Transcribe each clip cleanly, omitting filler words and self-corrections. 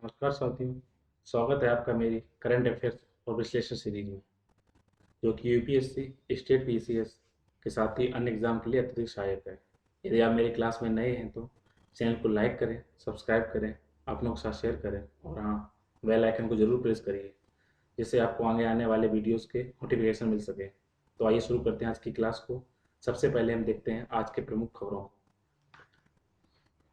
नमस्कार साथियों। स्वागत है आपका मेरी करंट अफेयर्स और विश्लेषण सीरीज में, जो कि यूपीएससी, स्टेट पीसीएस के साथ ही अन्य एग्जाम के लिए अत्यधिक सहायक है। यदि आप मेरी क्लास में नए हैं तो चैनल को लाइक करें, सब्सक्राइब करें, अपनों के साथ शेयर करें और हाँ, बेल आइकन को जरूर प्रेस करिए, जिससे आपको आगे आने वाले वीडियोस के नोटिफिकेशन मिल सके। तो आइए शुरू करते हैं आज की क्लास को। सबसे पहले हम देखते हैं आज के प्रमुख खबरों को।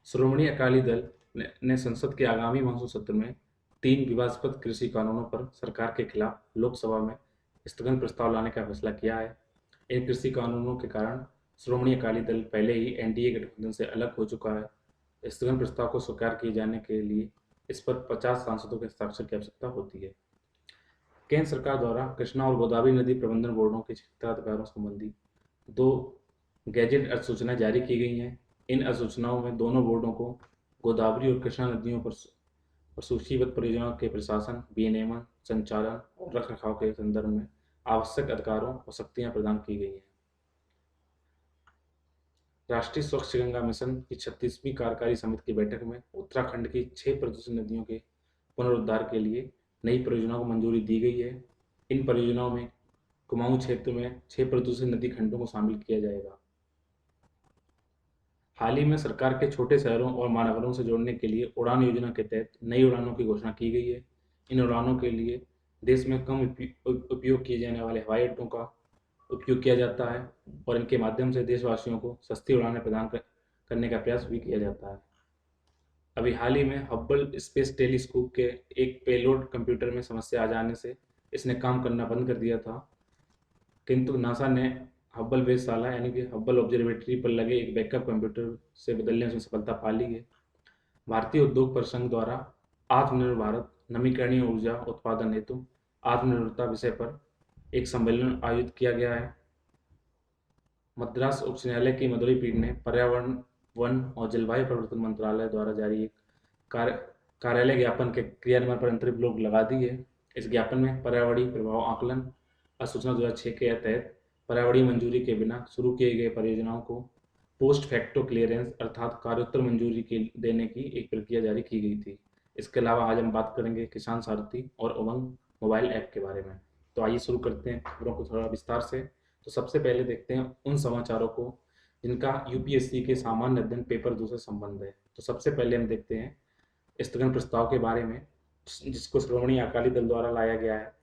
श्रोमणी अकाली दल ने संसद के आगामी मानसून सत्र में 3 विवादास्पद कृषि कानूनों पर सरकार के खिलाफ लोकसभा में स्थगन प्रस्ताव लाने का फैसला किया है। इन कृषि कानूनों के कारण श्रोमणी अकाली दल पहले ही एनडीए गठबंधन से अलग हो चुका है। स्थगन प्रस्ताव को स्वीकार किए जाने के लिए इस पर 50 सांसदों के हस्ताक्षर की आवश्यकता होती है। केंद्र सरकार द्वारा कृष्णा और गोदावरी नदी प्रबंधन बोर्डों के क्षेत्राधिकारों संबंधी 2 गैजेट अधिसूचनाएं जारी की गई हैं। इन अधिसूचनाओं में दोनों बोर्डों को गोदावरी और कृष्णा नदियों पर सूचीबद्ध परियोजनाओं के प्रशासन, विनियमन, संचालन और रखरखाव के संदर्भ में आवश्यक अधिकारों और शक्तियां प्रदान की गई हैं। राष्ट्रीय स्वच्छ गंगा मिशन की 36वीं कार्यकारी समिति की बैठक में उत्तराखंड की 6 प्रदूषित नदियों के पुनरुद्धार के लिए नई परियोजनाओं को मंजूरी दी गई है। इन परियोजनाओं में कुमाऊं क्षेत्र में 6 प्रदूषित नदी खंडों को शामिल किया जाएगा। हाल ही में सरकार के छोटे शहरों और महानगरों से जोड़ने के लिए उड़ान योजना के तहत नई उड़ानों की घोषणा की गई है। इन उड़ानों के लिए देश में कम उपयोग किए जाने वाले हवाई अड्डों का उपयोग किया जाता है और इनके माध्यम से देशवासियों को सस्ती उड़ानें प्रदान करने का प्रयास भी किया जाता है। अभी हाल ही में हब्बल स्पेस टेलीस्कोप के एक पेलोड कंप्यूटर में समस्या आ जाने से इसने काम करना बंद कर दिया था, किंतु नासा ने हब्बल वेधशाला यानी कि हब्बल ऑब्जर्वेटरी पर लगे एक बैकअप कंप्यूटर से बदलने में सफलता पा ली है। भारतीय उद्योग परिसंघ द्वारा आत्मनिर्भर भारत नवीकरणीय ऊर्जा उत्पादन हेतु आत्मनिर्भरता विषय पर एक सम्मेलन आयोजित किया गया है। मद्रास उच्च न्यायालय की मदुरई पीठ ने पर्यावरण, वन और जलवायु परिवर्तन मंत्रालय द्वारा जारी एक कार्यालय ज्ञापन के क्रियान्वयन पर अंतरिम रोक लगा दी है। इस ज्ञापन में पर्यावरणीय प्रभाव आकलन अधिसूचना 2006 के तहत पर्यावरणीय मंजूरी के बिना शुरू किए गए परियोजनाओं को पोस्ट फैक्टो क्लियरेंस अर्थात कार्योत्तर मंजूरी देने की एक प्रक्रिया जारी की गई थी। इसके अलावा आज हम बात करेंगे किसान सारथी और उमंग मोबाइल ऐप के बारे में। तो आइए शुरू करते हैं खबरों को थोड़ा विस्तार से। तो सबसे पहले देखते हैं उन समाचारों को जिनका यूपीएससी के सामान्य अध्ययन पेपर 2 से संबंध है। तो सबसे पहले हम देखते हैं स्थगन प्रस्ताव के बारे में, जिसको श्रोमणी अकाली दल द्वारा लाया गया है।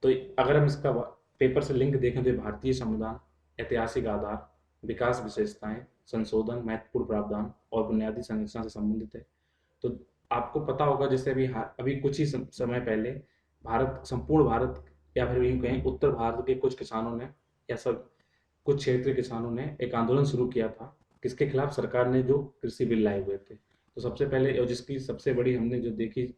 तो अगर हम इसका पेपर से लिंक देखें तो भारतीय संविधान, ऐतिहासिक आधार, विकास विशेषताएं, संशोधन, महत्वपूर्ण प्रावधान और बुनियादी संरचना से संबंधित है। तो आपको पता होगा, जैसे अभी कुछ ही समय पहले संपूर्ण भारत या फिर यूं कहें उत्तर भारत के कुछ किसानों ने या सब कुछ क्षेत्रीय किसानों ने एक आंदोलन शुरू किया था, किसके खिलाफ? सरकार ने जो कृषि बिल लाए हुए थे। तो सबसे पहले और जिसकी सबसे बड़ी हमने जो देखी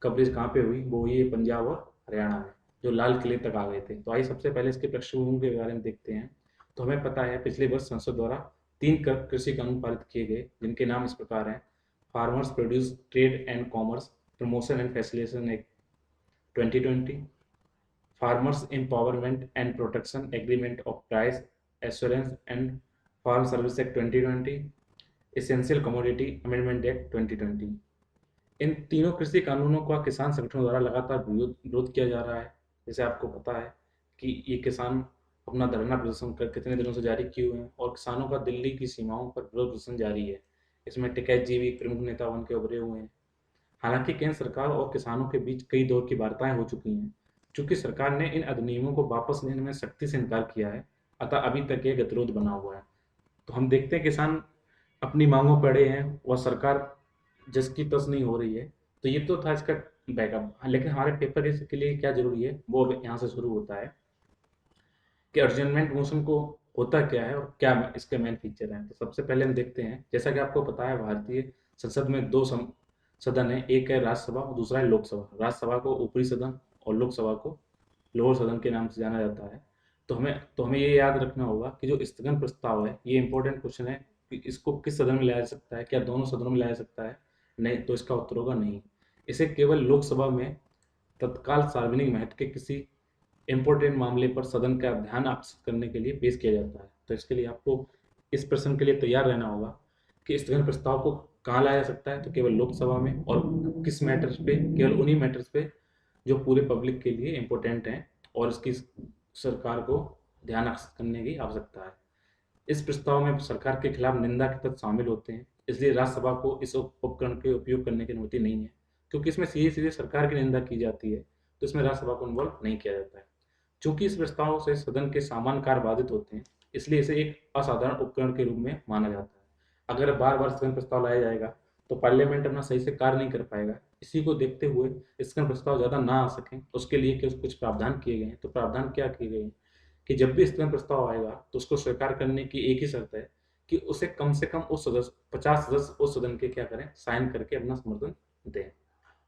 कवरेज कहाँ पे हुई, वो हुई है पंजाब और हरियाणा में, जो लाल किले तक आ गए थे। तो आइए सबसे पहले इसके पृष्ठभूमि के बारे में देखते हैं। तो हमें पता है पिछले वर्ष संसद द्वारा 3 कृषि कानून पारित किए गए, जिनके नाम इस प्रकार हैं: farmers produce trade and commerce promotion and facilitation act 2020, farmers empowerment and protection agreement of price assurance and farm service act 2020, essential commodity amendment act 2020। इन तीनों कृषि कानूनों का किसान संगठनों द्वारा लगातार विरोध किया जा रहा है। जैसे आपको पता है कि ये किसान अपना धरना प्रदर्शन कर कितने दिनों से जारी किए हुए हैं और किसानों का दिल्ली की सीमाओं पर विरोध प्रदर्शन जारी है। इसमें टिकैत जी भी प्रमुख नेता बन के उभरे हुए हैं। हालांकि केंद्र सरकार और किसानों के बीच कई दौर की वार्ताएं हो चुकी हैं। चूंकि सरकार ने इन अधिनियमों को वापस लेने में सख्ती से इनकार किया है, अतः अभी तक ये गतिरोध बना हुआ है। तो हम देखते हैं किसान अपनी मांगों पर अड़े हैं और सरकार जिसकी तस नहीं हो रही है। तो ये तो था इसका बैकअप। लेकिन हमारे पेपर के लिए क्या जरूरी है वो अब यहाँ से शुरू होता है कि अर्जेंटमेंट मोशन को होता क्या है और क्या इसके मेन फीचर हैं। तो सबसे पहले हम देखते हैं, जैसा कि आपको पता है भारतीय संसद में 2 सदन है, एक है राज्यसभा और दूसरा है लोकसभा। राज्यसभा को ऊपरी सदन और लोकसभा को लोअर सदन के नाम से जाना जाता है। तो हमें ये याद रखना होगा कि जो स्थगन प्रस्ताव है, ये इंपॉर्टेंट क्वेश्चन है कि इसको किस सदन में लाया जा सकता है, क्या दोनों सदनों में लाया जा सकता है? नहीं, तो इसका उत्तर होगा नहीं। इसे केवल लोकसभा में तत्काल सार्वजनिक महत्व के किसी इंपॉर्टेंट मामले पर सदन का ध्यान आकर्षित करने के लिए पेश किया जाता है। तो इसके लिए आपको इस प्रश्न के लिए तैयार रहना होगा कि स्थगन प्रस्ताव को कहाँ लाया जा सकता है, तो केवल लोकसभा में, और किस मैटर्स पे, केवल उन्हीं मैटर्स पे जो पूरे पब्लिक के लिए इम्पोर्टेंट हैं और इसकी सरकार को ध्यान आकर्षित करने की आवश्यकता है। इस प्रस्ताव में सरकार के खिलाफ निंदा के तत्व शामिल होते हैं, इसलिए राज्यसभा को इस उपकरण के उपयोग करने की अनुमति नहीं है, क्योंकि इसमें सीधे सीधे सरकार की निंदा की जाती है, तो इसमें राज्यसभा को इन्वॉल्व नहीं किया जाता है। चूंकि इस प्रस्ताव से सदन के सामान्य कार्य बाधित होते हैं, इसलिए इसे एक असाधारण उपकरण के रूप में माना जाता है। अगर बार बार सदन प्रस्ताव लाया जाएगा तो पार्लियामेंट अपना सही से कार्य नहीं कर पाएगा। इसी को देखते हुए इसका प्रस्ताव ज़्यादा ना आ सकें, उसके लिए कुछ प्रावधान किए गए हैं। तो प्रावधान क्या किए गए हैं कि जब भी स्थगन प्रस्ताव आएगा तो उसको स्वीकार करने की एक ही शर्त है कि उसे कम से कम उस सदस्य 50 सदस्य उस सदन के क्या करें, साइन करके अपना समर्थन दें।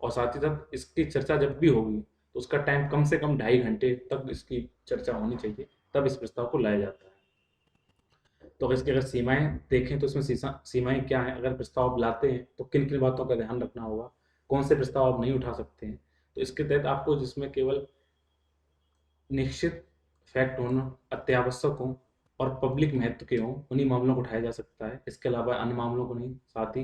और साथ ही साथ इसकी चर्चा जब भी होगी तो उसका टाइम कम से कम 2.5 घंटे तक इसकी चर्चा होनी चाहिए, तब इस प्रस्ताव को लाया जाता है। तो इसकी अगर सीमाएं देखें तो इसमें सीमाएं क्या हैं, अगर प्रस्ताव आप लाते हैं तो किन किन बातों का ध्यान रखना होगा, कौन से प्रस्ताव आप नहीं उठा सकते हैं। तो इसके तहत आपको जिसमें केवल निश्चित फैक्ट होना, अत्यावश्यक हो और पब्लिक महत्व के हों, उन्हीं मामलों को उठाया जा सकता है। इसके अलावा अन्य मामलों को नहीं। साथ ही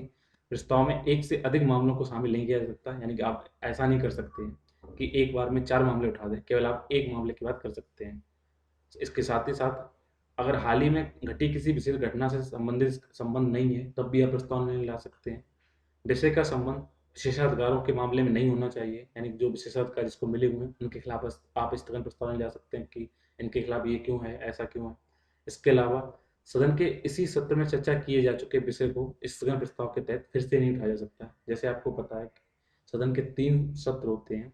प्रस्ताव में एक से अधिक मामलों को शामिल नहीं किया जा सकता, यानी कि आप ऐसा नहीं कर सकते हैं कि एक बार में 4 मामले उठा दें, केवल आप एक मामले की बात कर सकते हैं। इसके साथ ही साथ अगर हाल ही में घटी किसी विशेष घटना से संबंधित संबंध नहीं है, तब भी आप प्रस्ताव नहीं ला सकते हैं। विषय का संबंध विशेषाधिकारों के मामले में नहीं होना चाहिए, यानी जो विशेषाधिकार जिसको मिले हुए हैं उनके खिलाफ आप स्थगन प्रस्ताव नहीं ला सकते हैं कि इनके खिलाफ ये क्यों है, ऐसा क्यों है। इसके अलावा सदन के इसी सत्र में चर्चा किए जा चुके विषय को स्थगन प्रस्ताव के तहत फिर से नहीं उठाया जा सकता। जैसे आपको पता है कि सदन के 3 सत्र होते हैं,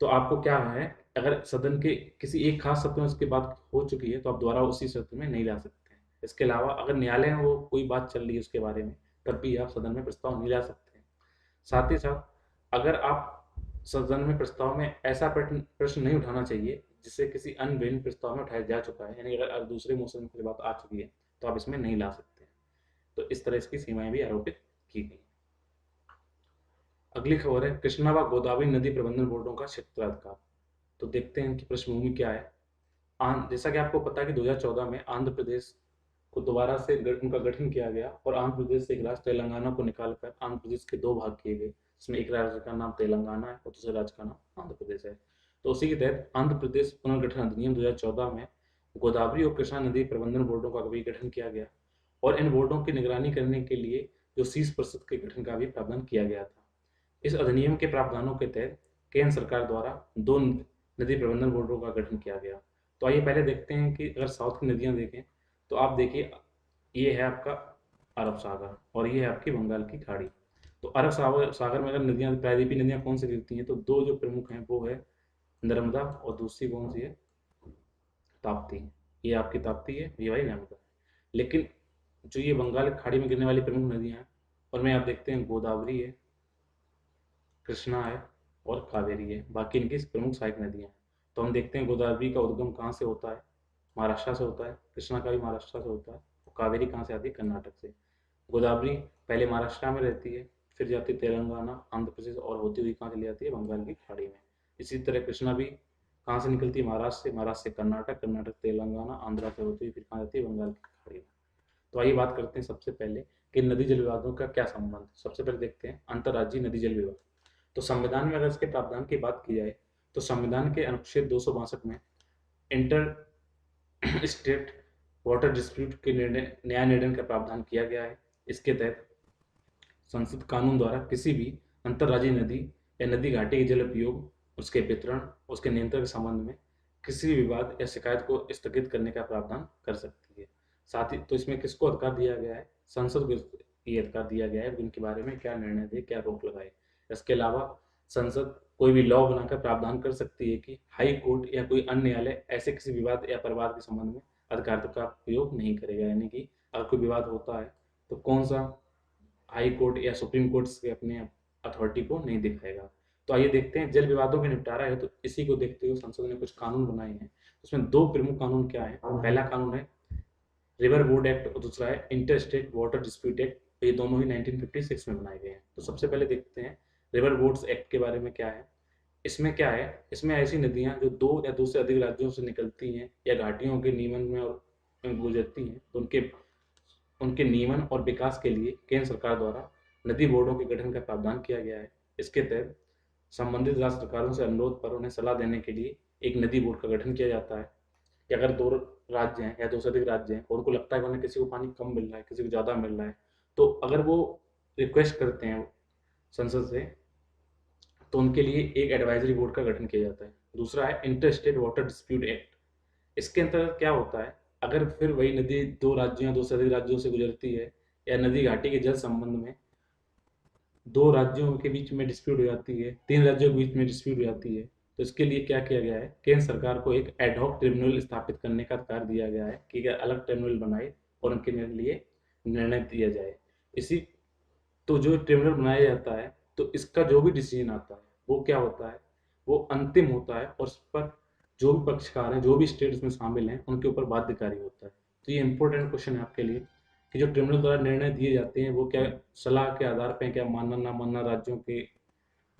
तो आपको क्या है, अगर सदन के किसी एक खास सत्र में उसकी बात हो चुकी है तो आप दोबारा उसी सत्र में नहीं ला सकते हैं। इसके अलावा अगर न्यायालय में वो कोई बात चल रही है उसके बारे में, तब भी आप सदन में प्रस्ताव नहीं ला सकते हैं। साथ ही साथ अगर आप सदन में प्रस्ताव में ऐसा प्रश्न नहीं उठाना चाहिए जिससे किसी अन्य बिल प्रस्ताव में उठाया जा चुका है, यानी अगर दूसरे मोशन में बात आ चुकी है तो आप इसमें नहीं ला सकते। तो इस तरह इसकी सीमाएं भी आरोपित की गई। अगली खबर है कृष्णा व गोदावरी नदी प्रबंधन बोर्डों का क्षेत्राधिकार। तो देखते हैं कि पृष्ठभूमि क्या है। जैसा कि आपको पता है कि 2014 में आंध्र प्रदेश को दोबारा से उनका गठन किया गया और आंध्र प्रदेश से एक राज्य तेलंगाना को निकालकर आंध्र प्रदेश के 2 भाग किए गए, जिसमें एक राज्य का नाम तेलंगाना है और दूसरे राज्य का नाम आंध्र प्रदेश है। तो उसी के तहत आंध्र प्रदेश पुनर्गठन अधिनियम 2014 में गोदावरी और कृष्णा नदी प्रबंधन बोर्डों का भी गठन किया गया और इन बोर्डों की निगरानी करने के लिए जो शीर्ष परिषद के गठन का भी प्रावधान किया गया था। इस अधिनियम के प्रावधानों के तहत केंद्र सरकार द्वारा 2 नदी प्रबंधन बोर्डों का गठन किया गया। तो आइए पहले देखते हैं कि अगर साउथ की नदियां देखें तो आप देखिए, ये है आपका अरब सागर और ये है आपकी बंगाल की खाड़ी। तो अरब सागर में अगर नदियां, प्रायद्वीपीय नदियां कौन सी गिरती हैं, तो 2 जो प्रमुख हैं वो है नर्मदा और दूसरी कौन सी है, ताप्ती। ये आपकी ताप्ती है, ये भाई नर्मदा। लेकिन जो ये बंगाल की खाड़ी में गिरने वाली प्रमुख नदियां हैं उनमें आप देखते हैं गोदावरी है, कृष्णा है और कावेरी है, बाकी इनकी प्रमुख सहायक नदियां हैं। तो हम देखते हैं गोदावरी का उद्गम कहाँ से होता है, महाराष्ट्र से होता है। कृष्णा का भी महाराष्ट्र से होता है। और कावेरी कहाँ से आती है, कर्नाटक से। गोदावरी पहले महाराष्ट्र में रहती है, फिर जाती है तेलंगाना, आंध्र प्रदेश और होती हुई कहाँ चली जाती है, बंगाल की खाड़ी में। इसी तरह कृष्णा भी कहाँ से निकलती है, महाराष्ट्र से, महाराष्ट्र से कर्नाटक, कर्नाटक तेलंगाना, आंध्रा से होती हुई फिर कहाँ जाती है, बंगाल की खाड़ी में। तो आइए बात करते हैं सबसे पहले कि नदी जल विवादों का क्या संबंध। सबसे पहले देखते हैं अंतर्राज्यीय नदी जल विवाद। तो संविधान में अगर इसके प्रावधान की बात की जाए तो संविधान के अनुच्छेद 262 में इंटर स्टेट वाटर डिस्प्यूट के न्याय निर्णय का प्रावधान किया गया है। इसके तहत संसद कानून द्वारा किसी भी अंतर्राज्यीय नदी या नदी घाटी के जल उपयोग, उसके वितरण, उसके नियंत्रण के संबंध में किसी भी विवाद या शिकायत को स्थगित करने का प्रावधान कर सकती है। साथ ही तो इसमें किसको अधिकार दिया गया है, संसद को ये अधिकार दिया गया है उनके बारे में क्या निर्णय दे, क्या रोक लगाए। इसके अलावा संसद कोई भी लॉ बनाकर प्रावधान कर सकती है कि हाई कोर्ट या कोई अन्य न्यायालय ऐसे किसी विवाद या परिवाद के संबंध में अधिकार का उपयोग नहीं करेगा। यानी कि अगर कोई विवाद होता है तो कौन सा हाई कोर्ट या सुप्रीम कोर्ट से अपने अथॉरिटी को नहीं दिखाएगा। तो आइए देखते हैं जल विवादों के निपटारा है, तो इसी को देखते हुए संसद ने कुछ कानून बनाए हैं। उसमें 2 प्रमुख कानून क्या है, पहला कानून है रिवर बोर्ड एक्ट और दूसरा है inter state water dispute act. ये दोनों ही 1956 में बनाए गए हैं। तो सबसे पहले देखते हैं रिवर बोर्ड्स एक्ट के बारे में क्या है। इसमें क्या है, इसमें ऐसी नदियां जो 2 या 2 से अधिक राज्यों से निकलती हैं या घाटियों के नियमन में और गुजरती हैं, तो उनके नियमन और विकास के लिए केंद्र सरकार द्वारा नदी बोर्डों के गठन का प्रावधान किया गया है। इसके तहत संबंधित राज्य सरकारों से अनुरोध पर उन्हें सलाह देने के लिए एक नदी बोर्ड का गठन किया जाता है कि अगर दो राज्य हैं या दो से अधिक राज्य हैं और उनको लगता है कि उन्हें किसी को पानी कम मिल रहा है, किसी को ज़्यादा मिल रहा है, तो अगर वो रिक्वेस्ट करते हैं संसद से, तो उनके लिए एक एडवाइजरी बोर्ड का गठन किया जाता है। दूसरा है inter state water dispute act. इसके अंतर्गत क्या होता है, अगर फिर वही नदी दो राज्यों या दो से अधिक राज्यों से गुजरती है या नदी घाटी के जल संबंध में दो राज्यों के बीच में डिस्प्यूट हो जाती है, तीन राज्यों के बीच में डिस्प्यूट हो जाती है, तो इसके लिए क्या किया गया है, केंद्र सरकार को एक एडहॉक ट्रिब्यूनल स्थापित करने का अधिकार दिया गया है कि अलग ट्रिब्यूनल बनाए और उनके लिए निर्णय दिया जाए। इसी तो जो ट्रिब्यूनल बनाया जाता है, तो इसका जो भी डिसीजन आता है वो क्या होता है, वो अंतिम होता है और उस पर जो भी पक्षकार हैं, जो भी स्टेट इसमें शामिल हैं, उनके ऊपर बाध्यकारी होता है। तो ये इंपॉर्टेंट क्वेश्चन है आपके लिए कि जो ट्रिब्यूनल द्वारा निर्णय दिए जाते हैं वो क्या सलाह के आधार पर क्या मानना ना मानना राज्यों के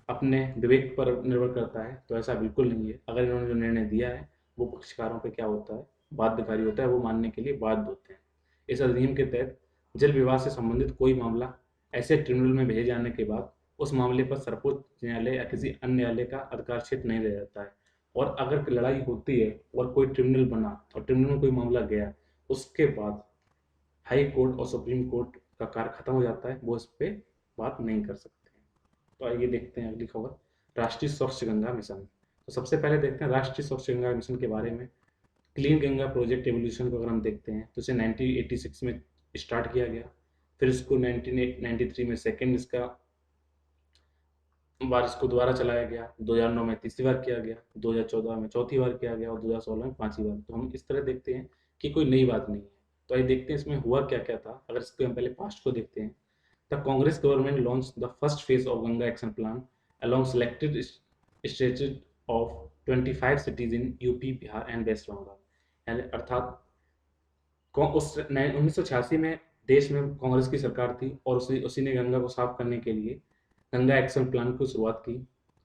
अपने विवेक पर निर्भर करता है, तो ऐसा बिल्कुल नहीं है। अगर इन्होंने जो निर्णय दिया है वो पक्षकारों पे क्या होता है, बाध्यकारी होता है, वो मानने के लिए बाध्य होते हैं। इस अधिनियम के तहत जल विवाद से संबंधित कोई मामला ऐसे ट्रिब्यूनल में भेजे जाने के बाद उस मामले पर सर्वोच्च न्यायालय या किसी अन्य न्यायालय का अधिकार क्षेत्र नहीं रह जाता है। और अगर लड़ाई होती है और कोई ट्रिब्यूनल बना और ट्रिब्यूनल में कोई मामला गया, उसके बाद हाई कोर्ट और सुप्रीम कोर्ट का कार्य खत्म हो जाता है, वो इस पर बात नहीं कर सकते। तो आइए देखते हैं अगली खबर, राष्ट्रीय स्वच्छ गंगा मिशन। तो सबसे पहले देखते हैं राष्ट्रीय स्वच्छ गंगा मिशन के बारे में। क्लीन गंगा प्रोजेक्ट एवोल्यूशन को अगर हम देखते हैं तो इसे 1986 में स्टार्ट किया गया, फिर इसको 1993 में सेकेंड इसको दोबारा चलाया गया, 2009 में तीसरी बार किया गया, 2014 में चौथी बार किया गया और 2016 में पांचवी बार। तो हम इस तरह देखते हैं कि कोई नई बात नहीं है। तो आइए देखते हैं इसमें हुआ क्या क्या था। अगर इसको हम पहले पास्ट को देखते हैं, the Congress government launched the first phase of Ganga Action Plan along selected stretches of 25 cities in UP, Bihar and West Bengal. अर्थात उस 1986 में देश में कांग्रेस की सरकार थी और उसी ने गंगा को साफ करने के लिए गंगा एक्शन प्लान की शुरुआत की।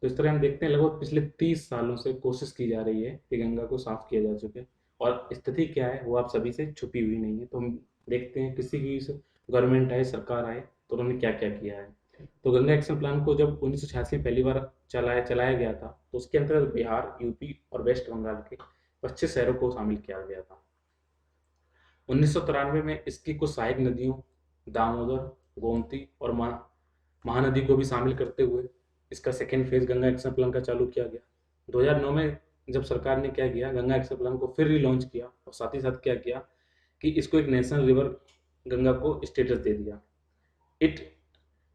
तो इस तरह हम देखते हैं लगभग पिछले 30 सालों से कोशिश की जा रही है कि गंगा को साफ किया जा सके, और स्थिति क्या है वो आप सभी से छुपी हुई नहीं है। तो हम देखते हैं किसी की गवर्नमेंट आए, सरकार आए, तो उन्होंने क्या क्या किया है। तो गंगा एक्शन प्लान को जब 1986 में पहली बार चलाया गया था, तो उसके अंतर्गत बिहार, यूपी और वेस्ट बंगाल के 25 शहरों को शामिल किया गया था। 1993 में इसकी कुछ सहायक नदियों दामोदर, गोमती और महानदी को भी शामिल करते हुए इसका second phase Ganga action plan का चालू किया गया। 2009 में जब सरकार ने क्या किया, गंगा एक्शन प्लान को फिर रिलॉन्च किया और साथ ही साथ क्या किया कि इसको एक नेशनल रिवर गंगा को स्टेटस दे दिया। It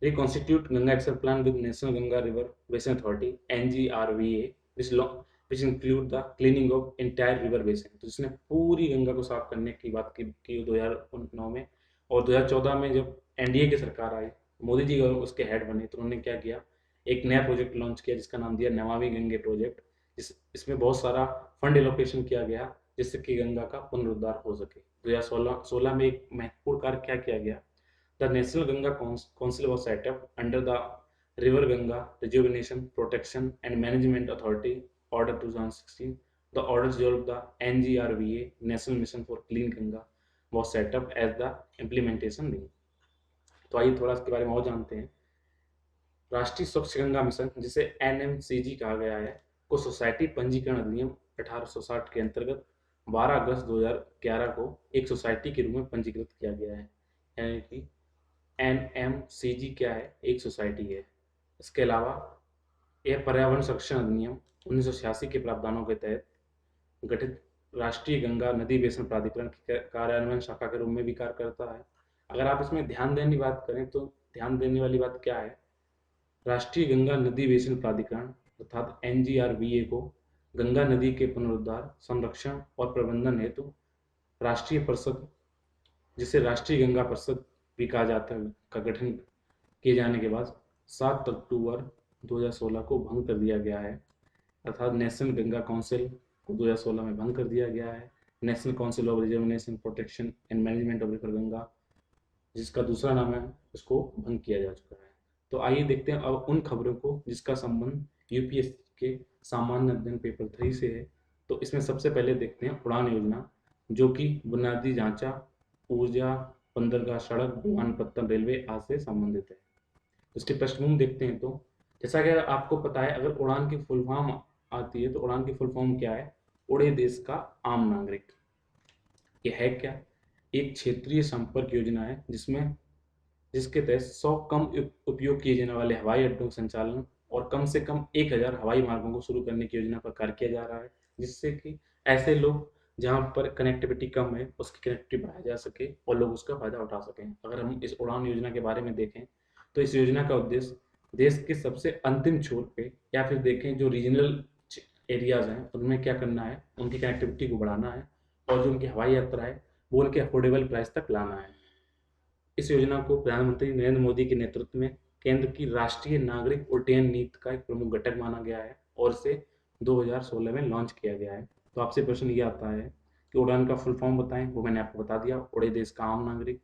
reconstitute Ganga action plan with national Ganga river basin authority NGRVA which include the cleaning of entire river basin। तो जिसने पूरी गंगा को साफ करने की बात की 2009 में। और 2014 में जब NDA की सरकार आई, मोदी जी उसके हेड बने, तो उन्होंने क्या किया, एक नया प्रोजेक्ट लॉन्च किया जिसका नाम दिया नमामि गंगे प्रोजेक्ट। इसमें बहुत सारा फंड एलोकेशन किया गया जिससे कि गंगा का पुनरुद्धार हो सके। 2016 में एक महत्वपूर्ण कार्य क्या किया गया, the national Ganga council was setup under the river Ganga rejuvenation protection and management authority Order 2016। The orders of the NGRVA National Mission for Clean Ganga was set up as the implementation wing। तो आइए थोड़ा इसके बारे में और जानते हैं। राष्ट्रीय स्वच्छ गंगा मिशन, जिसे NMCG कहा गया है, को सोसाइटी पंजीकरण अधिनियम 1860 के अंतर्गत 12 अगस्त 2011 को एक सोसाइटी के रूप में पंजीकृत किया गया है। यानी कि NMCG क्या है, एक सोसाइटी है। इसके अलावा यह पर्यावरण संरक्षण अधिनियम 1986 के प्रावधानों के तहत गठित राष्ट्रीय गंगा नदी बेसिन प्राधिकरण की कार्यान्वयन शाखा के रूप में भी कार्य करता है। अगर आप इसमें ध्यान देने की बात करें तो ध्यान देने वाली बात क्या है, राष्ट्रीय गंगा नदी बेसिन प्राधिकरण अर्थात NGRVA को गंगा नदी के पुनरुद्धार, संरक्षण और प्रबंधन हेतु राष्ट्रीय परिषद, जिसे राष्ट्रीय गंगा परिषद भी कहा जाता है, का गठन किए जाने के बाद 7 अक्टूबर 2016 को भंग कर दिया गया है। अर्थात नेशनल गंगा काउंसिल को 2016 में भंग कर दिया गया है। National council of reservation protection and management of river Ganga, जिसका दूसरा नाम है, इसको भंग किया जा चुका है। तो आइए देखते हैं अब उन खबरों को जिसका संबंध UPSC के सामान्य अध्ययन पेपर 3 से है। तो इसमें सबसे पहले देखते हैं उड़ान योजना, जो कि बुनियादी ढांचा, ऊर्जा, बंदरगाह, सड़क, विमानपत्तन, रेलवे आदि से संबंधित है। इसकी पृष्ठभूमि देखते हैं तो जैसा कि आपको पता है, अगर उड़ान की फुल फॉर्म आती है तो उड़ान की फुल फॉर्म क्या है? उड़े देश का आम नागरिक। ये है क्या? एक क्षेत्रीय संपर्क योजना है जिसके तहत 100 कम उपयोग किए जाने वाले हवाई अड्डों का संचालन और कम से कम 1000 हवाई मार्गों को शुरू करने की योजना पर कार्य किया जा रहा है, जिससे कि ऐसे लोग जहाँ पर कनेक्टिविटी कम है उसकी कनेक्टिविटी बढ़ाया जा सके और लोग उसका फायदा उठा सकें। अगर हम इस उड़ान योजना के बारे में देखें तो इस योजना का उद्देश्य देश के सबसे अंतिम छोर पे या फिर देखें जो रीजनल एरियाज हैं उनमें क्या करना है, उनकी कनेक्टिविटी को बढ़ाना है और जो उनकी हवाई यात्रा है वो उनके अफोर्डेबल प्राइस तक लाना है। इस योजना को प्रधानमंत्री नरेंद्र मोदी के नेतृत्व में केंद्र की राष्ट्रीय नागरिक उड्डयन नीति का एक प्रमुख घटक माना गया है और इसे 2016 में लॉन्च किया गया है। तो आपसे प्रश्न ये आता है कि उड़ान का फुल फॉर्म बताएं, वो मैंने आपको बता दिया, उड़े देश का आम नागरिक।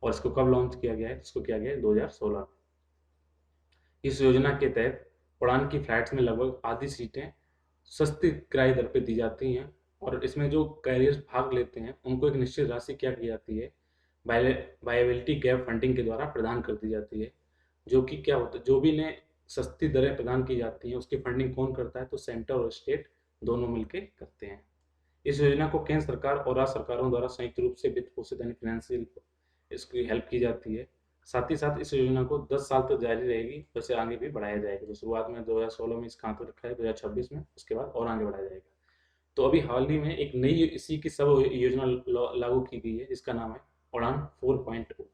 और इसको कब लॉन्च किया गया है? इसको किया गया है 2016। इस योजना के तहत उड़ान की फ्लाइट्स में लगभग आधी सीटें सस्ती किराए दर पे दी जाती हैं और इसमें जो कैरियर्स भाग लेते हैं उनको एक निश्चित राशि क्या की जाती है, वायबिलिटी गैप फंडिंग के द्वारा प्रदान कर दी जाती है। जो कि क्या होता है, जो भी इन्हें सस्ती दरें प्रदान की जाती हैं उसकी फंडिंग कौन करता है? तो सेंटर और स्टेट दोनों मिलकर करते हैं। इस योजना को केंद्र सरकार और राज्य सरकारों द्वारा संयुक्त रूप से वित्त पोषित यानी फाइनेंशियल इसकी हेल्प की जाती है। साथ ही साथ इस योजना को 10 साल तक जारी रहेगी, वैसे आगे भी बढ़ाया जाएगा। तो शुरुआत में 2016 में इसका आंकड़ा रखा है, 2026 में, उसके बाद और आगे बढ़ाया जाएगा। तो अभी हाल ही में एक नई इसी की सब योजना लागू की गई है जिसका नाम है उड़ान 4.0।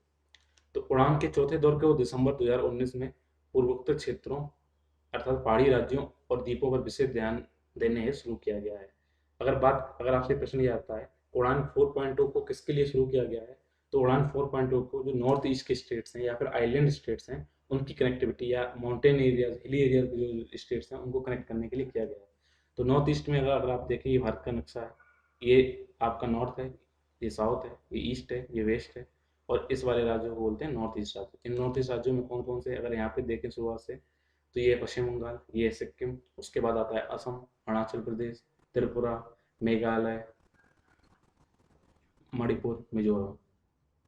तो उड़ान के चौथे दौर को दिसंबर 2019 में पूर्वोत्तर क्षेत्रों अर्थात पहाड़ी राज्यों और द्वीपों पर विशेष ध्यान देने हेतु शुरू किया गया है। अगर आपसे प्रश्न ये आता है उड़ान 4.0 को किसके लिए शुरू किया गया है, तो उड़ान 4.0 को जो नॉर्थ ईस्ट के स्टेट्स हैं या फिर आइलैंड स्टेट्स हैं उनकी कनेक्टिविटी या माउंटेन एरियाज, हिली एरियाज के जो स्टेट्स हैं उनको कनेक्ट करने के लिए किया गया है। तो नॉर्थ ईस्ट में अगर आप देखें, ये भारत का नक्शा है, ये आपका नॉर्थ है, ये साउथ है, ये ईस्ट है, ये वेस्ट है और इस वाले राज्यों को बोलते हैं नॉर्थ ईस्ट राज्य। इन नॉर्थ ईस्ट राज्यों में कौन कौन से, अगर यहाँ पे देखें शुरुआत से, तो ये पश्चिम बंगाल, ये सिक्किम, उसके बाद आता है असम, अरुणाचल प्रदेश, त्रिपुरा, मेघालय, मणिपुर, मिजोरम।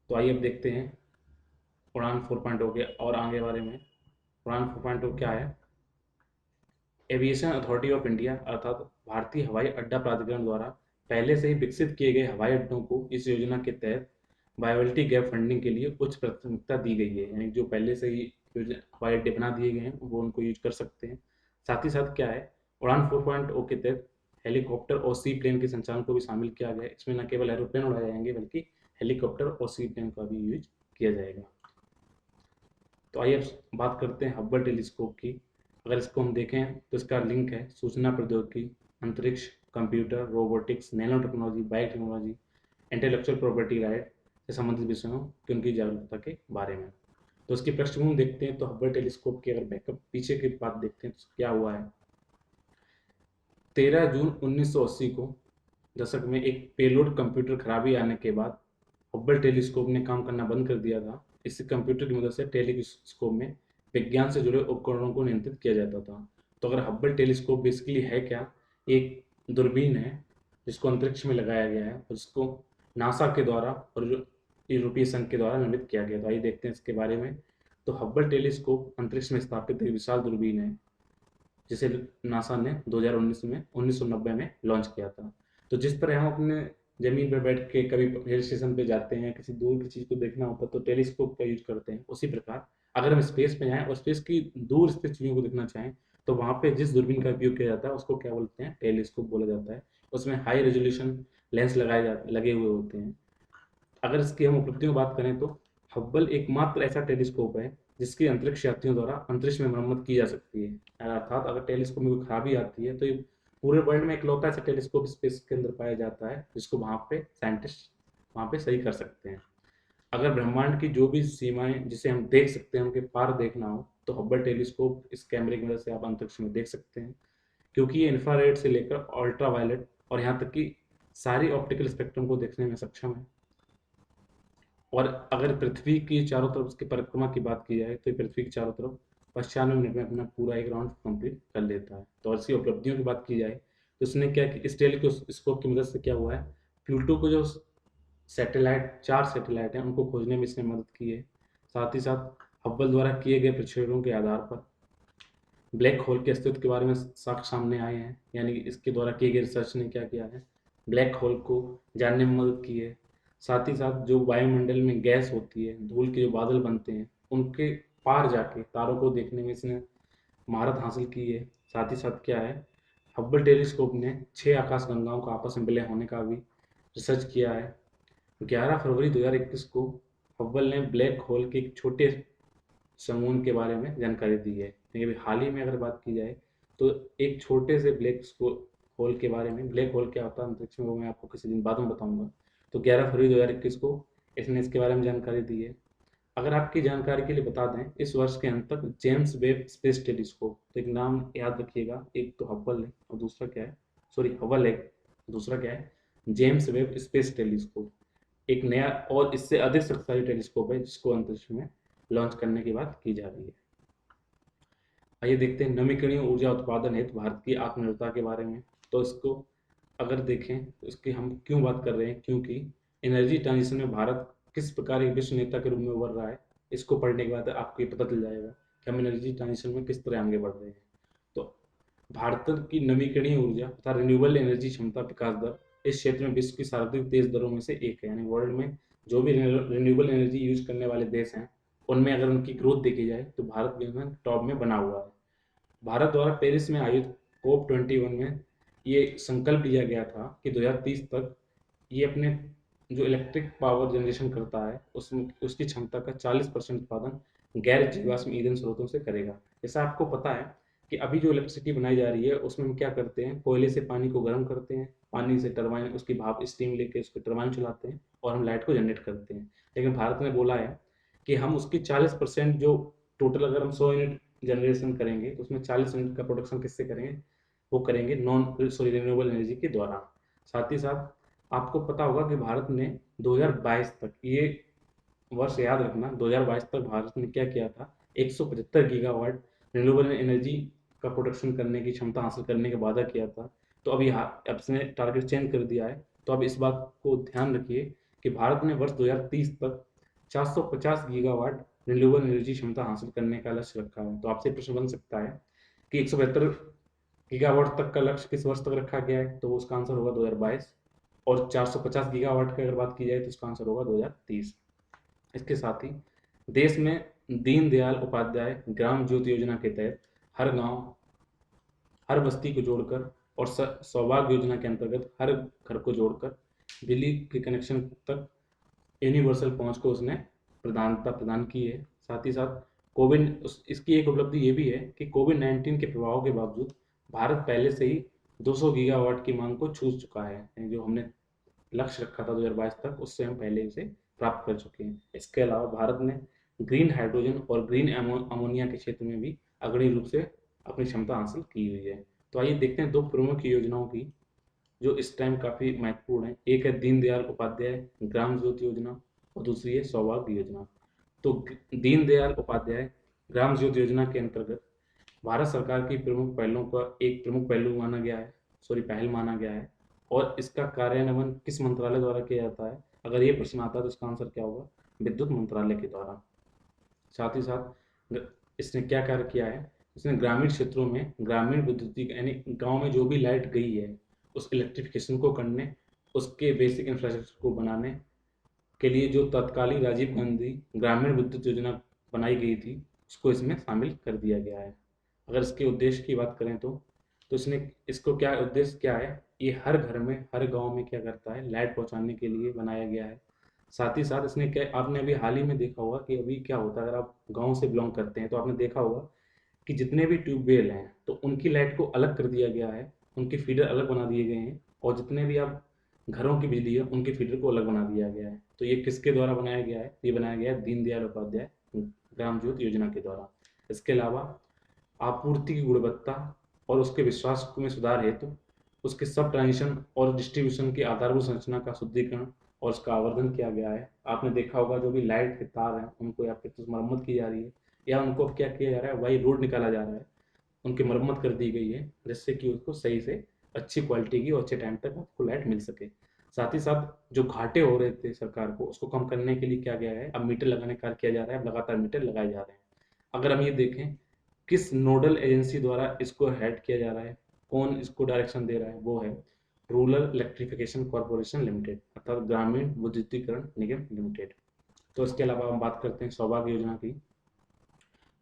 तो आइए अब देखते हैं उड़ान 4.0 के और आगे बारे में। उड़ान 4.0 क्या है? एविएशन अथॉरिटी ऑफ इंडिया अर्थात भारतीय हवाई अड्डा प्राधिकरण द्वारा पहले से ही विकसित किए गए हवाई अड्डों को इस योजना के तहत वायबिलिटी गैप फंडिंग के लिए उच्च प्राथमिकता दी गई है, यानी जो पहले से ही हवाई अड्डे बना दिए गए हैं वो उनको यूज कर सकते हैं। साथ ही साथ क्या है, उड़ान 4.0 के तहत हेलीकॉप्टर और सी प्लेन के संचालन को भी शामिल किया गया है। इसमें न केवल एरोप्लेन उड़ाए जाएंगे बल्कि हेलीकॉप्टर और सी प्लेन का भी यूज किया जाएगा। तो आइए अब बात करते हैं हब्बल टेलीस्कोप की। अगर इसको हम देखें तो इसका लिंक है सूचना प्रौद्योगिकी, अंतरिक्ष, computer, robotics, nano technology, bio technology, intellectual property right से संबंधित विषयों की उनकी जागरूकता के बारे में। तो इसकी पृष्ठभूमि देखते हैं तो हब्बल टेलीस्कोप की अगर बैकअप पीछे की बात देखते हैं तो क्या हुआ है। 13 जून 1980 को दशक में एक पेलोड कंप्यूटर खराबी आने के बाद हब्बल टेलीस्कोप ने काम करना बंद कर दिया था। इस कंप्यूटर की मदद से टेलीस्कोप में विज्ञान से जुड़े उपकरणों को नियंत्रित किया जाता था। तो अगर हब्बल टेलीस्कोप बेसिकली है क्या, एक दूरबीन है जिसको अंतरिक्ष में लगाया गया है और जिसको नासा के द्वारा और यूरोपीय संघ के द्वारा निर्मित किया गया। तो आइए देखते हैं इसके बारे में। तो हब्बल टेलीस्कोप अंतरिक्ष में स्थापित एक विशाल दूरबीन है जिसे नासा ने 1990 में लॉन्च किया था। तो जिस तरह हम अपने जमीन पर बैठ के कभी हिल स्टेशन पे जाते हैं, किसी दूर की चीज़ को देखना होता है तो टेलीस्कोप का यूज करते हैं, उसी प्रकार अगर हम स्पेस में जाएं और स्पेस की दूर स्थित चीज़ों को देखना चाहें तो वहाँ पे जिस दूरबीन का उपयोग किया जाता है उसको क्या बोलते हैं? टेलीस्कोप बोला जाता है। उसमें हाई रेजोल्यूशन लेंस लगे हुए होते हैं। अगर इसकी हम उपलब्धियों की बात करें तो हब्बल एकमात्र ऐसा टेलीस्कोप है जिसकी अंतरिक्ष यात्रियों द्वारा अंतरिक्ष में मरम्मत की जा सकती है। अर्थात अगर टेलीस्कोप में कोई खराबी आती है तो ये पूरे वर्ल्ड में इकलौता ऐसा टेलीस्कोप स्पेस के अंदर पाया जाता है जिसको वहाँ पे साइंटिस्ट वहाँ पे सही कर सकते हैं। अगर ब्रह्मांड की जो भी सीमाएं जिसे हम देख सकते हैं उनके पार देखना हो तो हब्बल टेलीस्कोप इस कैमरे की मदद से आप अंतरिक्ष में देख सकते हैं, क्योंकि ये इंफ्रारेड से लेकर अल्ट्रा वायलेट और यहाँ तक कि सारी ऑप्टिकल स्पेक्ट्रम को देखने में सक्षम है। और अगर पृथ्वी की चारों तरफ उसकी परिक्रमा की बात की जाए तो ये पृथ्वी की चारों तरफ 95 मिनट में अपना पूरा एक राउंड कंप्लीट कर लेता है। तो और इसकी उपलब्धियों की बात की जाए तो इसने क्या कि इस टेलीस्कोप की मदद से क्या हुआ है, प्लूटो को जो सैटेलाइट 4 सैटेलाइट हैं, उनको खोजने में इसने मदद की है। साथ ही साथ हब्बल द्वारा किए गए प्रक्षेपणों के आधार पर ब्लैक होल के अस्तित्व के बारे में साक्ष्य सामने आए हैं, यानी कि इसके द्वारा किए गए रिसर्च ने क्या किया है, ब्लैक होल को जानने में मदद की है। साथ ही साथ जो वायुमंडल में गैस होती है, धूल के जो बादल बनते हैं, उनके पार जाके तारों को देखने में इसने महारत हासिल की है। साथ ही साथ क्या है, हब्बल टेलीस्कोप ने 6 आकाशगंगाओं का आपस में विलय होने का भी रिसर्च किया है। 11 फरवरी 2021 को हब्बल ने ब्लैक होल के एक छोटे समूह के बारे में जानकारी दी है। लेकिन अभी हाल ही में अगर बात की जाए तो एक छोटे से होल के बारे में, ब्लैक होल क्या होता है अंतरिक्ष में, वो मैं आपको किसी दिन बाद में बताऊंगा। तो 11 फरवरी 2021 को इसने इसके बारे में जानकारी दी है। अगर आपकी जानकारी के लिए बता दें, इस वर्ष के अंत तक जेम्स वेब स्पेस टेलीस्कोप, तो एक नाम याद रखिएगा, एक तो हब्बल है और दूसरा क्या है, सॉरी हबल है, दूसरा क्या है, जेम्स वेब स्पेस टेलीस्कोप, एक नया और इससे अधिक शक्तिशाली टेलीस्कोप है जिसको अंतरिक्ष में लॉन्च करने की बात की जा रही है। आइए देखते हैं नवीकरणीय ऊर्जा उत्पादन हेतु भारत की आत्मनिर्भरता के बारे में। तो इसको अगर देखें तो इसकी हम क्यों बात कर रहे हैं, क्योंकि एनर्जी ट्रांजिशन में भारत किस प्रकार एक विश्व नेता के रूप में उभर रहा है, इसको पढ़ने के बाद आपको ये पता चल जाएगा कि हम एनर्जी ट्रांजिशन में किस तरह आगे बढ़ रहे हैं। तो भारत की नवीकरणीय ऊर्जा तथा रिन्यूएबल एनर्जी क्षमता विकास दर इस क्षेत्र में विश्व की सर्वाधिक तेज दरों में से एक है। यानी वर्ल्ड में जो भी रिन्यूएबल एनर्जी यूज करने वाले देश हैं, उनमें अगर उनकी ग्रोथ देखी जाए तो भारत भी उसमें टॉप में बना हुआ है। भारत द्वारा पेरिस में आयोजित COP21 में ये संकल्प लिया गया था कि 2030 तक ये अपने जो इलेक्ट्रिक पावर जनरेशन करता है उसमें उसकी क्षमता का 40% उत्पादन गैर जीवाश्म ईंधन स्रोतों से करेगा। जैसा आपको पता है कि अभी जो इलेक्ट्रिसिटी बनाई जा रही है उसमें हम क्या करते हैं, कोयले से पानी को गर्म करते हैं, पानी से टरबाइन उसकी भाप स्टीम लेके उसको टरबाइन चलाते हैं और हम लाइट को जनरेट करते हैं। लेकिन भारत ने बोला है कि हम उसकी 40% जो टोटल अगर हम 100 यूनिट जनरेशन करेंगे तो उसमें 40 यूनिट का प्रोडक्शन किससे करेंगे, वो करेंगे रिन्यूएबल एनर्जी के द्वारा। साथ ही साथ आपको पता होगा कि भारत ने 2022 तक, ये वर्ष याद रखना, 2022 तक भारत ने क्या किया था, 175 गीगावाट रिन्यूएबल एनर्जी का प्रोडक्शन करने की क्षमता हासिल करने का वादा किया था। तो अभी अब इसने टारगेट चेंज कर दिया है। तो अब इस बात को ध्यान रखिए कि भारत ने वर्ष 2030 तक 450 गीगावाट रिन्यूएबल एनर्जी क्षमता हासिल करने का लक्ष्य रखा है। तो आपसे प्रश्न बन सकता है कि 172 गीगावाट तक का लक्ष्य किस वर्ष तक रखा गया है, तो उसका आंसर होगा 2022। और 450 गीगावाट की अगर बात की जाए तो इसका आंसर होगा 2030। इसके साथ ही देश में दीनदयाल उपाध्याय ग्राम ज्योति योजना के तहत हर गांव, हर बस्ती को जोड़कर और सौभाग्य योजना के अंतर्गत हर घर को जोड़कर बिजली के कनेक्शन तक यूनिवर्सल पहुंच को उसने प्रदान की है। साथ ही साथ इसकी एक उपलब्धि ये भी है कि कोविड-19 के प्रभाव के बावजूद भारत पहले से ही 200 गीगावाट की मांग को छू चुका है। जो हमने लक्ष्य रखा था 2022 तक, उससे हम पहले इसे प्राप्त कर चुके हैं। इसके अलावा भारत ने ग्रीन हाइड्रोजन और ग्रीन अमोनिया के क्षेत्र में भी अग्रणी रूप से अपनी क्षमता हासिल की हुई है। तो आइए देखते हैं दो प्रमुख योजनाओं की जो इस टाइम काफ़ी महत्वपूर्ण है। एक है दीनदयाल उपाध्याय ग्राम ज्योति योजना और दूसरी है सौभाग्य योजना। तो दीनदयाल उपाध्याय ग्राम ज्योति योजना के अंतर्गत भारत सरकार की प्रमुख पहलों का एक प्रमुख पहलू माना गया है, पहल माना गया है। और इसका कार्यान्वयन किस मंत्रालय द्वारा किया जाता है, अगर ये प्रश्न आता है तो इसका आंसर क्या होगा, विद्युत मंत्रालय के द्वारा। साथ ही साथ इसने क्या कार्य किया है, इसने ग्रामीण क्षेत्रों में ग्रामीण विद्युतीय यानी गांव में जो भी लाइट गई है उस इलेक्ट्रिफिकेशन को करने, उसके बेसिक इंफ्रास्ट्रक्चर को बनाने के लिए जो तत्कालीन राजीव गांधी ग्रामीण विद्युत योजना बनाई गई थी उसको इसमें शामिल कर दिया गया है। अगर इसके उद्देश्य की बात करें तो इसने इसको क्या उद्देश्य क्या है, ये हर घर में हर गांव में क्या करता है, लाइट पहुंचाने के लिए बनाया गया है। साथ ही साथ इसने क्या, आपने अभी हाल ही में देखा होगा कि अभी क्या होता है, अगर आप गांव से बिलोंग करते हैं तो आपने देखा होगा कि जितने भी ट्यूबवेल हैं तो उनकी लाइट को अलग कर दिया गया है, उनके फीडर अलग बना दिए गए हैं, और जितने भी आप घरों की बिजली है उनके फीडर को अलग बना दिया गया है। तो ये किसके द्वारा बनाया गया है, ये बनाया गया है दीनदयाल उपाध्याय ग्राम ज्योति योजना के द्वारा। इसके अलावा आपूर्ति की गुणवत्ता और उसके विश्वास में सुधार हेतु उसके सब ट्रांजिशन और डिस्ट्रीब्यूशन की आधारभूत संरचना का शुद्धिकरण और उसका आवर्धन किया गया है। आपने देखा होगा जो भी लाइट के तार हैं उनको या फिर तो मरम्मत की जा रही है, या उनको अब क्या किया जा रहा है, वही रोड निकाला जा रहा है, उनकी मरम्मत कर दी गई है जिससे कि उसको सही से अच्छी क्वालिटी की और अच्छे टाइम तक आपको लाइट मिल सके। साथ ही साथ जो घाटे हो रहे थे सरकार को, उसको कम करने के लिए क्या गया है, अब मीटर लगाने का कार्य किया जा रहा है, अब लगातार मीटर लगाए जा रहे हैं। अगर हम ये देखें किस नोडल एजेंसी द्वारा इसको हेड किया जा रहा है, कौन इसको डायरेक्शन दे रहा है, वो है रूरल इलेक्ट्रिफिकेशन कॉर्पोरेशन लिमिटेड, अर्थात ग्रामीण विद्युतीकरण निगम लिमिटेड। तो इसके अलावा हम बात करते हैं सौभाग्य योजना की।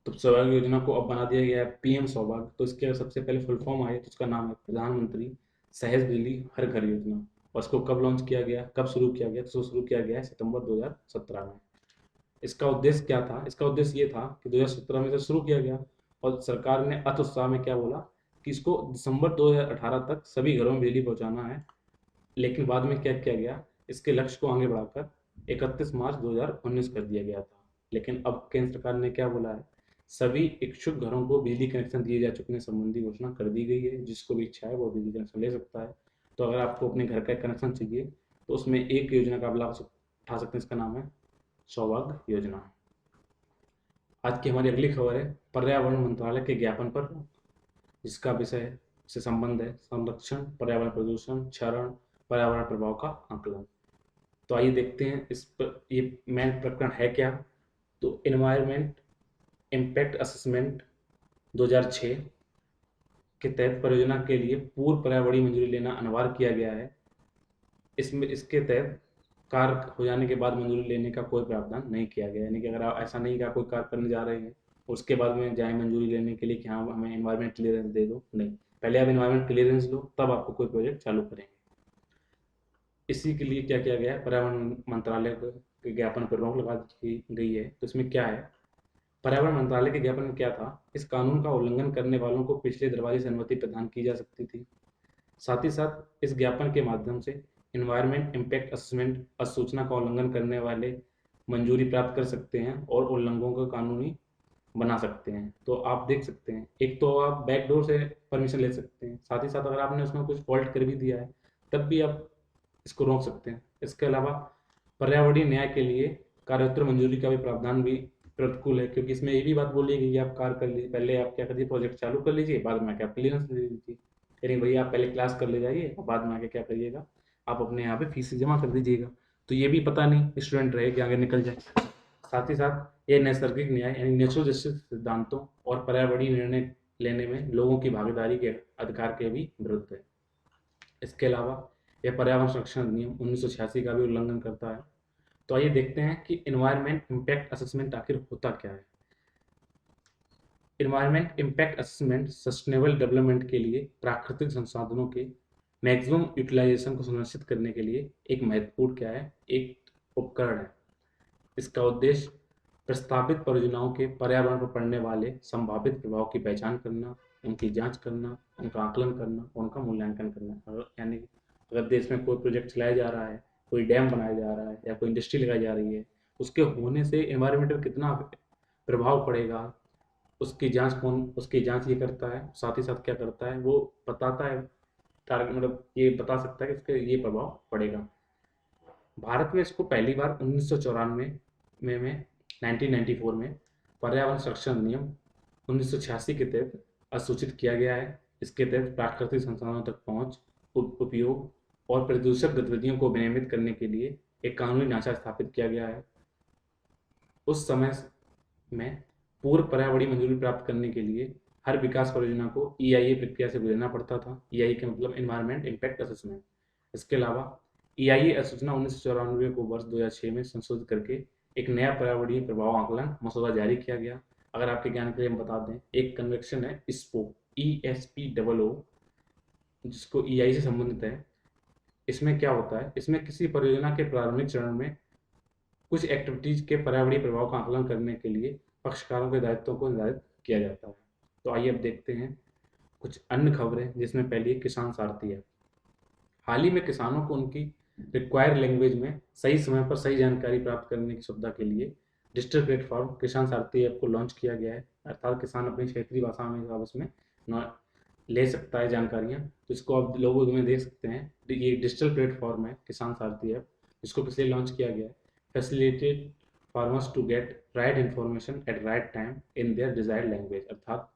तो सौभाग्य योजना को अब बना दिया गया है पीएम सौभाग्य। तो इसके सबसे पहले फुल फॉर्म आया तो उसका नाम है प्रधानमंत्री सहज बिजली हर घर योजना। और इसको कब लॉन्च किया गया, कब शुरू किया गया, तो शुरू किया गया है सितंबर 2017 में। इसका उद्देश्य क्या था, इसका उद्देश्य ये था कि 2017 में से शुरू किया गया और सरकार ने अति उत्साह में क्या बोला कि इसको दिसंबर 2018 तक सभी घरों में बिजली पहुंचाना है। लेकिन बाद में क्या किया गया, इसके लक्ष्य को आगे बढ़ाकर 31 मार्च 2019 कर दिया गया था। लेकिन अब केंद्र सरकार ने क्या बोला है, सभी इच्छुक घरों को बिजली कनेक्शन दिए जा चुकने संबंधी घोषणा कर दी गई है। जिसको भी इच्छा है वो बिजली कनेक्शन ले सकता है। तो अगर आपको अपने घर का कनेक्शन चाहिए तो उसमें एक योजना का आप लाभ उठा सकते हैं, इसका नाम है सौभाग्य योजना। आज की हमारी अगली खबर है पर्यावरण मंत्रालय के ज्ञापन पर रोक, जिसका विषय से संबंध है संरक्षण, पर्यावरण प्रदूषण, क्षरण, पर्यावरण प्रभाव का आकलन। तो आइए देखते हैं इस पर ये मेन प्रकरण है क्या। तो इन्वायरमेंट इम्पैक्ट असेसमेंट 2006 के तहत परियोजना के लिए पूर्व पर्यावरणीय मंजूरी लेना अनिवार्य किया गया है। इसमें इसके तहत कार्य हो जाने के बाद मंजूरी लेने का कोई प्रावधान नहीं किया गया। यानी कि अगर आप ऐसा नहीं कि आप कोई कार्य करने जा रहे हैं उसके बाद में जाए मंजूरी लेने के लिए कि हाँ हमें इन्वायरमेंट क्लियरेंस दे दो, नहीं, पहले आप इन्वायरमेंट क्लियरेंस लो तब आपको कोई प्रोजेक्ट चालू करेंगे। इसी के लिए क्या किया गया है, पर्यावरण मंत्रालय के ज्ञापन पर रोक लगा दी गई है। तो इसमें क्या है, पर्यावरण मंत्रालय के ज्ञापन में क्या था, इस कानून का उल्लंघन करने वालों को पिछले दरवाजे से अनुमति प्रदान की जा सकती थी। साथ ही साथ इस ज्ञापन के माध्यम से इन्वायरमेंट इम्पैक्ट असेसमेंट अधिसूचना का उल्लंघन करने वाले मंजूरी प्राप्त कर सकते हैं और उल्लंघनों को कानूनी बना सकते हैं। तो आप देख सकते हैं, एक तो आप बैकडोर से परमिशन ले सकते हैं, साथ ही साथ अगर आपने उसमें कुछ फॉल्ट कर भी दिया है तब भी आप इसको रोक सकते हैं। इसके अलावा पर्यावरणीय न्याय के लिए कार्योत्तर मंजूरी का भी प्रावधान भी प्रतिकूल है, क्योंकि इसमें ये भी बात बोली गई कि आप कार्य कर लीजिए, पहले आप क्या करिए प्रोजेक्ट चालू कर लीजिए, बाद में क्या क्लियरेंस दे दीजिए। यानी भैया आप पहले क्लास कर ले जाइए और बाद में आके क्या करिएगा, आप अपने यहाँ पे फीस जमा कर दीजिएगा। तो ये भी पता नहीं स्टूडेंट रहे कि आगे निकल जाए। साथ ही साथ ये नैसर्गिक न्याय यानी नेचुरल जस्टिस सिद्धांतों और पर्यावरणीय निर्णय लेने में लोगों की भागीदारी के अधिकार के भी विरुद्ध है। इसके अलावा यह पर्यावरण संरक्षण अधिनियम 1986 का भी उल्लंघन करता है। तो आइए देखते हैं कि इन्वायरमेंट इम्पैक्ट असेसमेंट आखिर होता क्या है। Environment impact assessment sustainable development के लिए प्राकृतिक संसाधनों के मैक्सिमम यूटिलाइजेशन को सुनिश्चित करने के लिए एक महत्वपूर्ण क्या है, एक उपकरण है। इसका उद्देश्य प्रस्तावित परियोजनाओं के पर्यावरण पर पड़ने वाले संभावित प्रभाव की पहचान करना, उनकी जांच करना, उनका आकलन करना, उनका मूल्यांकन करना। यानी अगर देश में कोई प्रोजेक्ट चलाया जा रहा है, कोई डैम बनाया जा रहा है या कोई इंडस्ट्री लगाई जा रही है, उसके होने से एनवायरनमेंट पर कितना प्रभाव पड़ेगा, उसकी जांच ये करता है। साथ ही साथ क्या करता है, वो बताता है, टारगेट मतलब ये बता सकता है कि इसके ये प्रभाव पड़ेगा। भारत में इसको पहली बार 1994 में 1994 में पर्यावरण संरक्षण अधिनियम 1986 के तहत अधिसूचित किया गया है। इसके तहत प्राकृतिक संसाधनों तक पहुंच, उपयोग और प्रदूषक गतिविधियों को विनियमित करने के लिए एक कानूनी ढांचा स्थापित किया गया है। उस समय में पूर्व पर्यावरणीय मंजूरी प्राप्त करने के लिए हर विकास परियोजना को EIA प्रक्रिया से गुजरना पड़ता था। EIA के मतलब इन्वायरमेंट इम्पैक्ट असेसमेंट। इसके अलावा EIA अधिसूचना 1994 को वर्ष 2006 में संशोधित करके एक नया पर्यावरणीय प्रभाव आकलन मसौदा जारी किया गया। अगर आपके ज्ञान के लिए हम बता दें, एक कन्वेक्शन है ISPO, ESPOO, जिसको EIA से संबंधित है। इसमें क्या होता है, इसमें किसी परियोजना के प्रारंभिक चरण में कुछ एक्टिविटीज के पर्यावरणीय प्रभाव का आकलन करने के लिए पक्षकारों के दायित्वों को निर्धारित किया जाता है। तो आइए अब देखते हैं कुछ अन्य खबरें, जिसमें पहली किसान सारथी है। हाल ही में किसानों को उनकी रिक्वायर्ड लैंग्वेज में सही समय पर सही जानकारी प्राप्त करने की सुविधा के लिए डिजिटल प्लेटफॉर्म किसान सारथी ऐप को लॉन्च किया गया है। अर्थात किसान अपनी क्षेत्रीय भाषा में आप उसमें ले सकता है जानकारियाँ। तो इसको आप लोगों में देख सकते हैं। ये डिजिटल प्लेटफॉर्म है किसान सारथी ऐप, इसको किस लिए लॉन्च किया गया है, facilitate farmers to get right information at right time in their desired language. अर्थात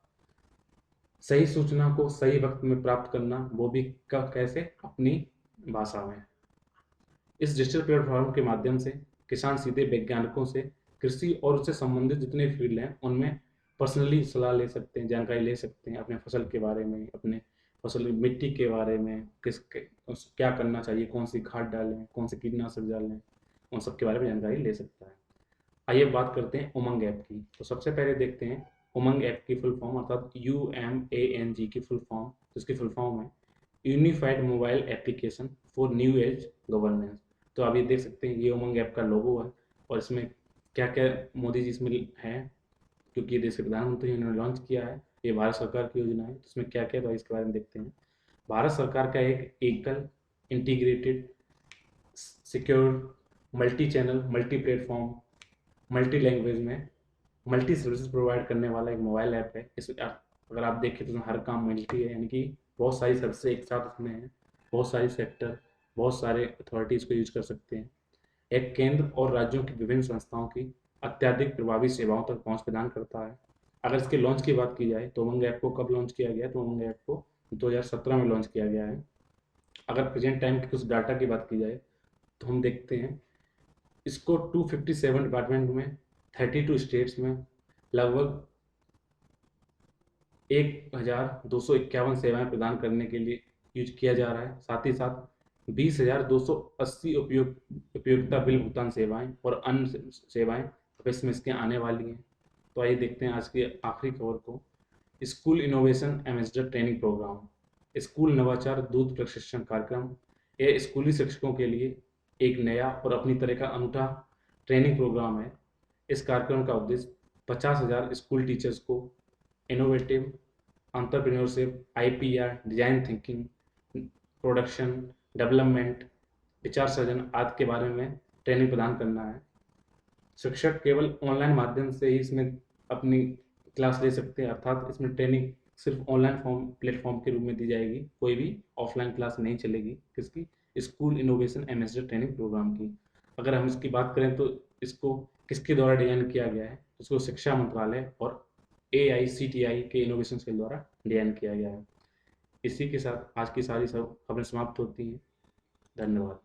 सही सूचना को सही वक्त में प्राप्त करना, वो भी कैसे, अपनी भाषा में। इस डिजिटल प्लेटफॉर्म के माध्यम से किसान सीधे वैज्ञानिकों से कृषि और उससे संबंधित जितने फील्ड हैं उनमें पर्सनली सलाह ले सकते हैं, जानकारी ले सकते हैं अपने फसल के बारे में, अपने फसल मिट्टी के बारे में, क्या करना चाहिए, कौन सी खाद डालें, कौन से कीटनाशक डालें, उन सब के बारे में जानकारी ले सकता है। आइए बात करते हैं उमंग ऐप की। तो सबसे पहले देखते हैं उमंग ऐप की फुल फॉर्म, अर्थात UMANG की फुल फॉर्म, जिसकी फुल फॉर्म है unified mobile application for new age governance. तो आप ये देख सकते हैं, ये उमंग ऐप का लोगो है और इसमें क्या क्या मोदी जी इसमें है, क्योंकि ये देश के प्रधानमंत्री उन्होंने लॉन्च किया है, ये भारत सरकार की योजना है। तो इसमें क्या क्या, तो इसके बारे में देखते हैं। भारत सरकार का एक एकल integrated secure multi channel multi platform multi language में मल्टी सर्विसेज प्रोवाइड करने वाला एक मोबाइल ऐप है। इस अगर आप देखें तो इसमें हर काम मल्टी है, यानी कि बहुत सारी सर्विसेज एक साथ इसमें है, बहुत सारी सेक्टर, बहुत सारे अथॉरिटीज़ को यूज कर सकते हैं। एक केंद्र और राज्यों की विभिन्न संस्थाओं की अत्यधिक प्रभावी सेवाओं तक पहुंच प्रदान करता है। अगर इसके लॉन्च की बात की जाए तो उमंग ऐप को कब लॉन्च किया गया, तो उमंग ऐप को 2017 में लॉन्च किया गया है। अगर प्रेजेंट टाइम की कुछ डाटा की बात की जाए तो हम देखते हैं इसको 257 डिपार्टमेंट में 32 स्टेट्स में लगभग 1251 सेवाएं प्रदान करने के लिए यूज किया जा रहा है। साथ ही साथ 20,280 उपयोगिता बिल भुगतान सेवाएं और अन्य सेवाएं अब इसमें इसके आने वाली हैं। तो आइए देखते हैं आज की आखिरी खबर को। School innovation ambassador training programme, school नवाचार दूत प्रशिक्षण कार्यक्रम, यह स्कूली शिक्षकों के लिए एक नया और अपनी तरह का अनूठा ट्रेनिंग प्रोग्राम है। इस कार्यक्रम का उद्देश्य 50,000 स्कूल टीचर्स को innovative entrepreneurship, IPR, design thinking, production, development, विचार सृजन आदि के बारे में ट्रेनिंग प्रदान करना है। शिक्षक केवल ऑनलाइन माध्यम से ही इसमें अपनी क्लास ले सकते हैं, अर्थात इसमें ट्रेनिंग सिर्फ ऑनलाइन प्लेटफॉर्म के रूप में दी जाएगी, कोई भी ऑफलाइन क्लास नहीं चलेगी। किसकी? School innovation ambassador training programme की। अगर हम इसकी बात करें तो इसको किसके द्वारा डिजाइन किया गया है, इसको शिक्षा मंत्रालय और AICTI के इनोवेशन सेल द्वारा डिजाइन किया गया है। इसी के साथ आज की सारी सब खबरें समाप्त होती हैं। धन्यवाद।